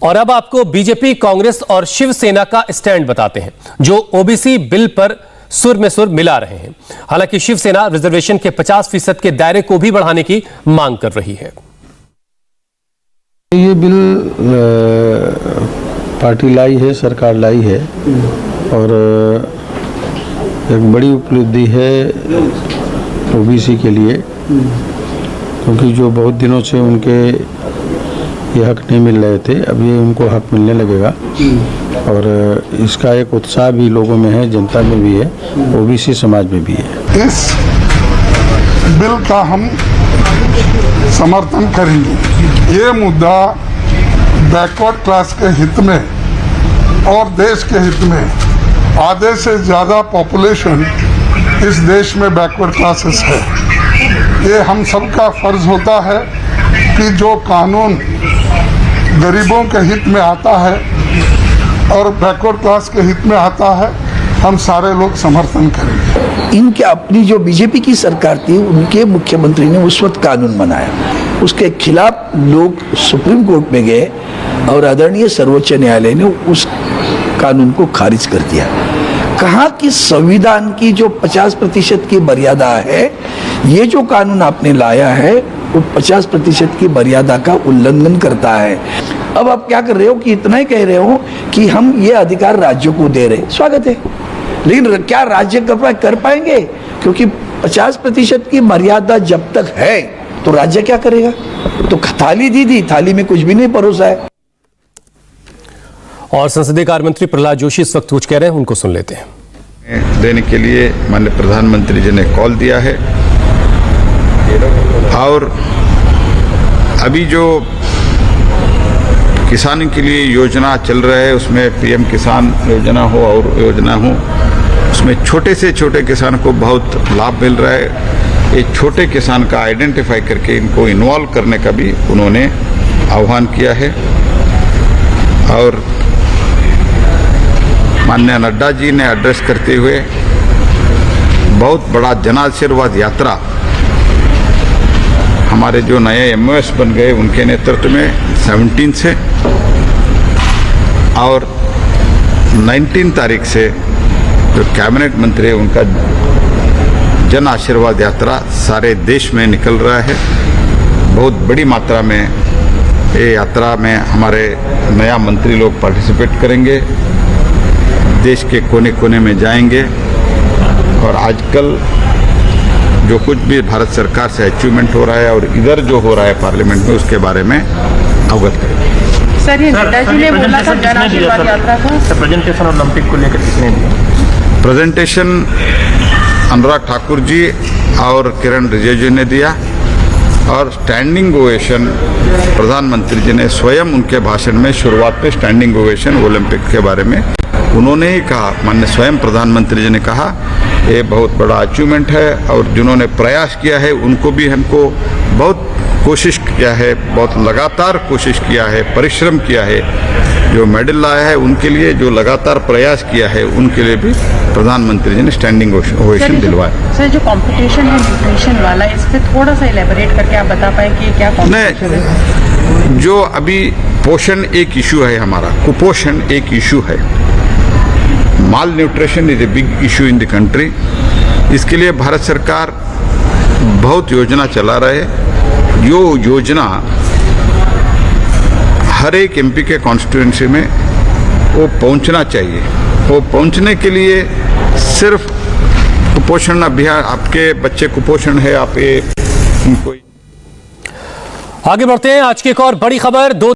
और अब आपको बीजेपी, कांग्रेस और शिवसेना का स्टैंड बताते हैं, जो ओबीसी बिल पर सुर में सुर मिला रहे हैं। हालांकि शिवसेना रिजर्वेशन के 50% के दायरे को भी बढ़ाने की मांग कर रही है। ये बिल पार्टी लाई है, सरकार लाई है और एक बड़ी उपलब्धि है ओबीसी के लिए, क्योंकि जो बहुत दिनों से उनके ये हक नहीं मिल रहे थे, अब ये उनको हक मिलने लगेगा और इसका एक उत्साह भी लोगों में है, जनता में भी है, ओबीसी समाज में भी है। इस बिल का हम समर्थन करेंगे। ये मुद्दा बैकवर्ड क्लास के हित में और देश के हित में, आधे से ज़्यादा पॉपुलेशन इस देश में बैकवर्ड क्लासेस है। ये हम सबका फर्ज होता है कि जो कानून गरीबों के हित में आता है और बैकवर्ड क्लास के हित में आता है, हम सारे लोग समर्थन करेंगे। इनके अपनी जो बीजेपी की सरकार थी, उनके मुख्यमंत्री ने उस वक्त कानून बनाया, उसके खिलाफ लोग सुप्रीम कोर्ट में गए और आदरणीय सर्वोच्च न्यायालय ने उस कानून को खारिज कर दिया। कहा कि संविधान की जो 50% की मर्यादा है, ये जो कानून आपने लाया है वो 50% की मर्यादा का उल्लंघन करता है। अब आप क्या कर रहे हो कि इतना ही कह रहे हो कि हम ये अधिकार राज्यों को दे रहे, स्वागत है, लेकिन क्या राज्य कर पाएंगे? क्योंकि 50% की मर्यादा जब तक है तो राज्य क्या करेगा? तो थाली दी, थाली में कुछ भी नहीं परोसा है। और संसदीय कार्य मंत्री प्रहलाद जोशी इस वक्त कुछ कह रहे हैं, उनको सुन लेते हैं। देने के लिए माननीय प्रधानमंत्री जी ने कॉल दिया है और अभी जो किसानों के लिए योजना चल रहा है, उसमें पीएम किसान योजना हो और योजना हो, उसमें छोटे से छोटे किसान को बहुत लाभ मिल रहा है। ये छोटे किसान का आइडेंटिफाई करके इनको इन्वॉल्व करने का भी उन्होंने आह्वान किया है। और माननीय नड्डा जी ने एड्रेस करते हुए बहुत बड़ा जन आशीर्वाद यात्रा हमारे जो नए एमओएस बन गए उनके नेतृत्व में 17 से और 19 तारीख से जो कैबिनेट मंत्री है उनका जन आशीर्वाद यात्रा सारे देश में निकल रहा है। बहुत बड़ी मात्रा में ये यात्रा में हमारे नया मंत्री लोग पार्टिसिपेट करेंगे, देश के कोने कोने में जाएंगे और आजकल जो कुछ भी भारत सरकार से अचीवमेंट हो रहा है और इधर जो हो रहा है पार्लियामेंट में, उसके बारे में अवगत करेंगे। सर, ये नड्डा जी ने बोला था जन आशीर्वाद यात्रा का प्रेजेंटेशन ओलंपिक को लेकर किसने दिया? प्रेजेंटेशन अनुराग ठाकुर जी और किरण रिजिजू ने दिया और स्टैंडिंग ओवेशन प्रधानमंत्री जी ने स्वयं उनके भाषण में शुरुआत में स्टैंडिंग ओवेशन ओलंपिक के बारे में उन्होंने ही कहा। माननीय स्वयं प्रधानमंत्री जी ने कहा ये बहुत बड़ा अचीवमेंट है और जिन्होंने प्रयास किया है उनको भी हमको बहुत कोशिश किया है, बहुत लगातार कोशिश किया है, परिश्रम किया है। जो मेडल लाया है उनके लिए जो लगातार प्रयास किया है उनके लिए भी प्रधानमंत्री जी ने स्टैंडिंग ओवेशन दिलवाया। सर, जो कंपटीशन है न्यूट्रिशन वाला, इस पे थोड़ा सा इलेबोरेट करके आप बता पाए कि क्या कंपटीशन है? जो अभी पोषण एक इशू है, हमारा कुपोषण एक इशू है, malnutrition is a big issue in the country. इसके लिए भारत सरकार बहुत योजना चला रहे है। यो योजना हर एक एमपी के कॉन्स्टिट्यूएंसी में वो पहुंचना चाहिए। वो पहुंचने के लिए सिर्फ कुपोषण अभियान, आपके बच्चे कुपोषण है, आप ये उनको। आगे बढ़ते हैं। आज की एक और बड़ी खबर,